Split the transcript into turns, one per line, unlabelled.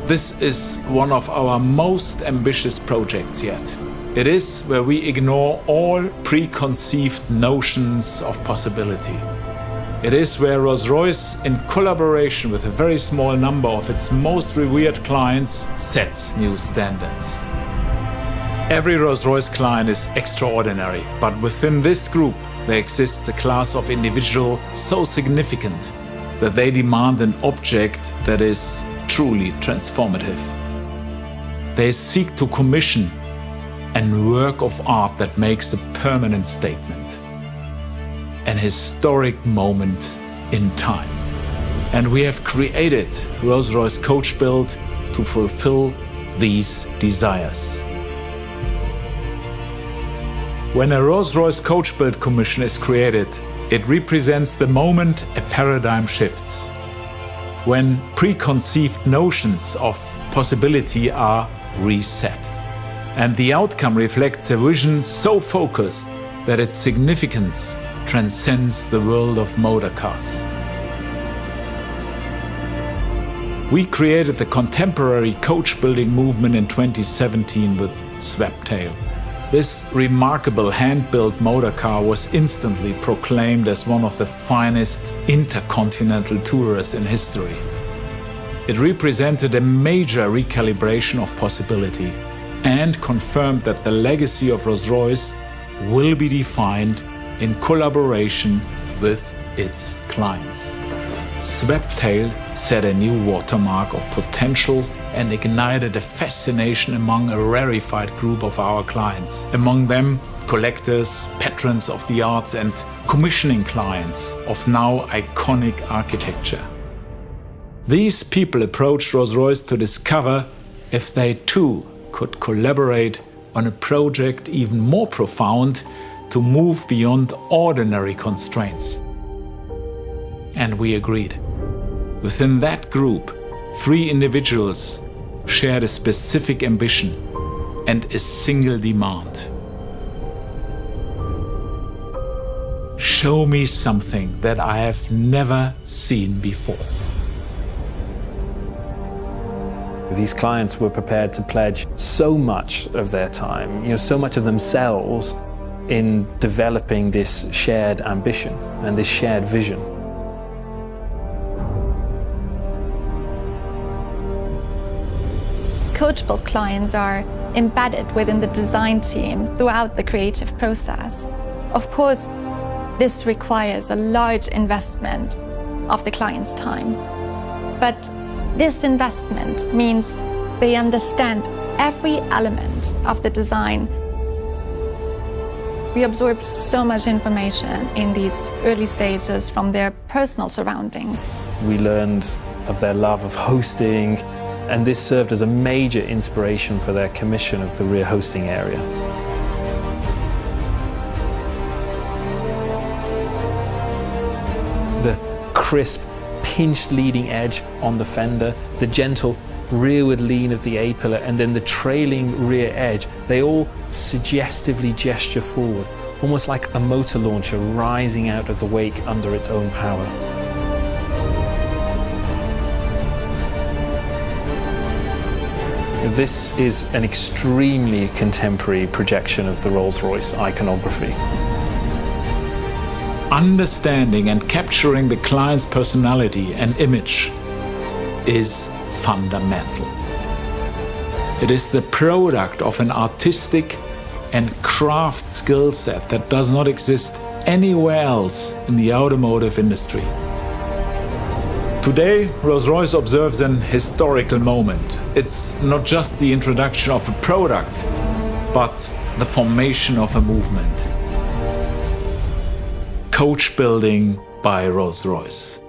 This is one of our most ambitious projects yet. It is where we ignore all preconceived notions of possibility. It is where Rolls-Royce, in collaboration with a very small number of its most revered clients, sets new standards. Every Rolls-Royce client is extraordinary, but within this group there exists a class of individual so significant that they demand an object that is truly transformative. They seek to commission a work of art that makes a permanent statement, an historic moment in time. And we have created Rolls-Royce Coach Build to fulfill these desires. When a Rolls-Royce Coach Build commission is created, it represents the moment a paradigm shifts, when preconceived notions of possibility are reset. And the outcome reflects a vision so focused that its significance transcends the world of motor cars. We created the contemporary coach building movement in 2017 with Sweptail. This remarkable hand-built motor car was instantly proclaimed as one of the finest intercontinental tourers in history. It represented a major recalibration of possibility and confirmed that the legacy of Rolls-Royce will be defined in collaboration with its clients. Sweptail set a new watermark of potential and ignited a fascination among a rarefied group of our clients. Among them, collectors, patrons of the arts and commissioning clients of now iconic architecture. These people approached Rolls-Royce to discover if they too could collaborate on a project even more profound to move beyond ordinary constraints. And we agreed. Within that group, 3 individuals shared a specific ambition and a single demand. Show me something that I have never seen before.
These clients were prepared to pledge so much of their time, so much of themselves in developing this shared ambition and this shared vision.
Coach Build clients are embedded within the design team throughout the creative process. Of course, this requires a large investment of the client's time. But this investment means they understand every element of the design. We absorb so much information in these early stages from their personal surroundings.
We learned of their love of hosting, and this served as a major inspiration for their commission of the rear hosting area. The crisp, pinched leading edge on the fender, the gentle rearward lean of the A-pillar, and then the trailing rear edge, they all suggestively gesture forward, almost like a motor launcher rising out of the wake under its own power. This is an extremely contemporary projection of the Rolls-Royce iconography.
Understanding and capturing the client's personality and image is fundamental. It is the product of an artistic and craft skill set that does not exist anywhere else in the automotive industry. Today, Rolls-Royce observes an historical moment. It's not just the introduction of a product, but the formation of a movement. Coach building by Rolls-Royce.